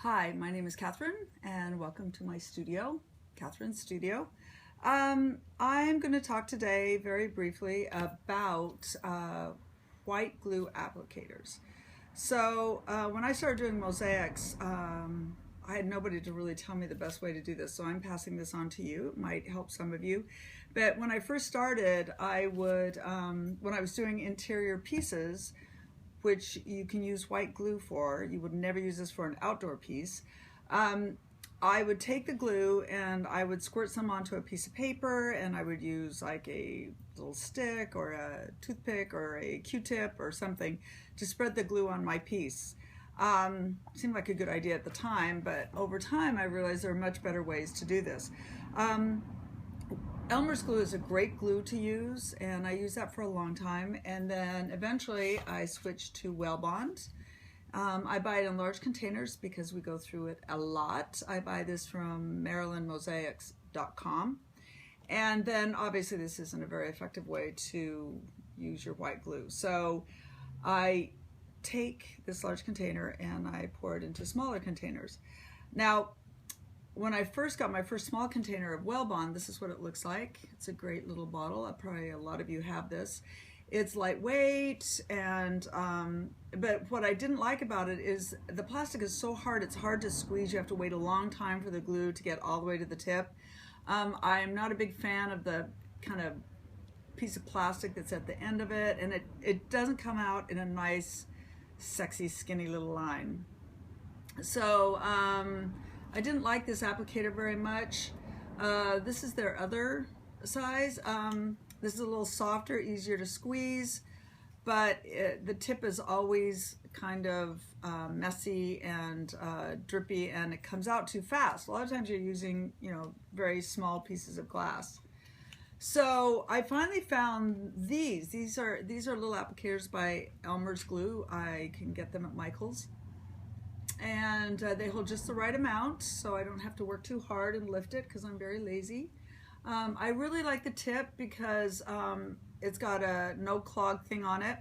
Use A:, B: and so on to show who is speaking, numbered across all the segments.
A: Hi, my name is Catherine and welcome to my studio, Catherine's Studio. I'm going to talk today very briefly about white glue applicators. When I started doing mosaics, I had nobody to really tell me the best way to do this, so I'm passing this on to you. It might help some of you. But when I first started, I would, when I was doing interior pieces, which you can use white glue for. You would never use this for an outdoor piece. I would take the glue and I would squirt some onto a piece of paper, and I would use like a little stick or a toothpick or a Q-tip or something to spread the glue on my piece. Seemed like a good idea at the time, but over time I realized there are much better ways to do this. Elmer's glue is a great glue to use, and I used that for a long time, and then eventually I switched to Wellbond. I buy it in large containers because we go through it a lot. I buy this from MarylandMosaics.com, and then obviously this isn't a very effective way to use your white glue. So I take this large container and I pour it into smaller containers. Now, when I first got my first small container of Wellbond, this is what it looks like. It's a great little bottle. Probably a lot of you have this. It's lightweight, and but what I didn't like about it is the plastic is so hard, it's hard to squeeze. You have to wait a long time for the glue to get all the way to the tip. I'm not a big fan of the kind of piece of plastic that's at the end of it, and it doesn't come out in a nice, sexy, skinny little line. So I didn't like this applicator very much. This is their other size. This is a little softer, easier to squeeze, but the tip is always kind of messy and drippy, and it comes out too fast. A lot of times you're using, very small pieces of glass. So I finally found these. These are little applicators by Elmer's Glue. I can get them at Michael's. And they hold just the right amount, so I don't have to work too hard and lift it because I'm very lazy. I really like the tip because it's got a no clog thing on it,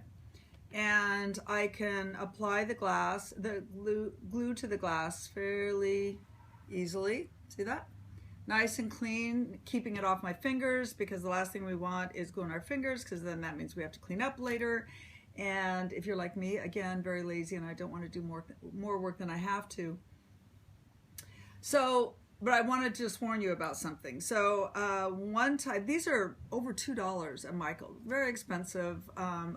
A: and I can apply the glue to the glass fairly easily. See that? Nice and clean, keeping it off my fingers, because the last thing we want is glue on our fingers, because then that means we have to clean up later. And if you're like me, again, very lazy, and I don't want to do more work than I have to. So, but I want to just warn you about something. So one time, these are over $2 at Michael, very expensive.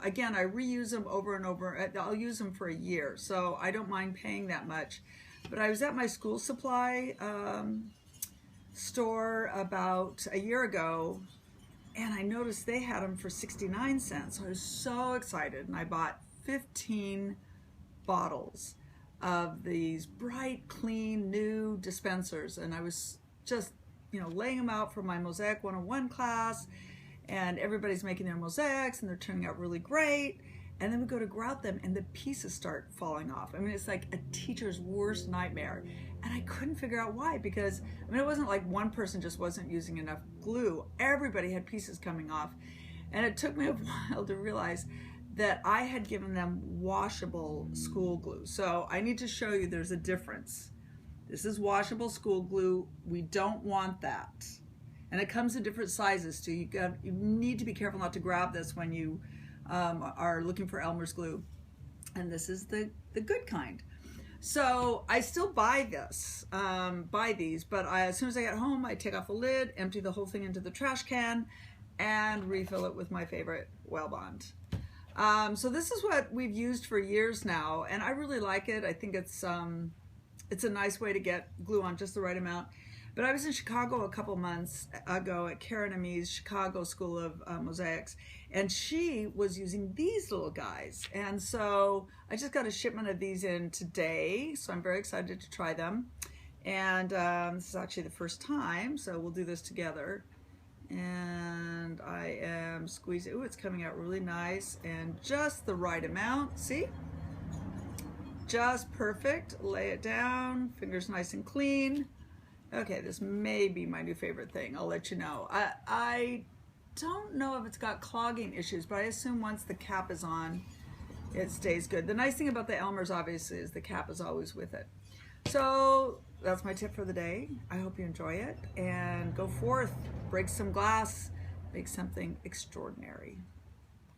A: Again, I reuse them over and over. I'll use them for a year, so I don't mind paying that much. But I was at my school supply store about a year ago, and I noticed they had them for 69 cents. So I was so excited, and I bought 15 bottles of these bright, clean, new dispensers. And I was just, laying them out for my Mosaic 101 class, and everybody's making their mosaics, and they're turning out really great. And then we go to grout them, and the pieces start falling off. I mean, it's like a teacher's worst nightmare. And I couldn't figure out why, because, it wasn't like one person just wasn't using enough glue. Everybody had pieces coming off. And it took me a while to realize that I had given them washable school glue. So I need to show you there's a difference. This is washable school glue. We don't want that. And it comes in different sizes too. You need to be careful not to grab this when you are looking for Elmer's glue. And this is the good kind. So I still buy these, but as soon as I get home, I take off the lid, empty the whole thing into the trash can, and refill it with my favorite Wellbond. So this is what we've used for years now, and I really like it. I think it's a nice way to get glue on just the right amount. But I was in Chicago a couple months ago at Karen Amy's Chicago School of Mosaics, and she was using these little guys. And so I just got a shipment of these in today, so I'm very excited to try them. And this is actually the first time, so we'll do this together. And I am squeezing. Ooh, it's coming out really nice, and just the right amount. See? Just perfect. Lay it down, fingers nice and clean. Okay, this may be my new favorite thing. I'll let you know. I don't know if it's got clogging issues, but I assume once the cap is on, it stays good. The nice thing about the Elmer's, obviously, is the cap is always with it. So that's my tip for the day. I hope you enjoy it and go forth, break some glass, make something extraordinary.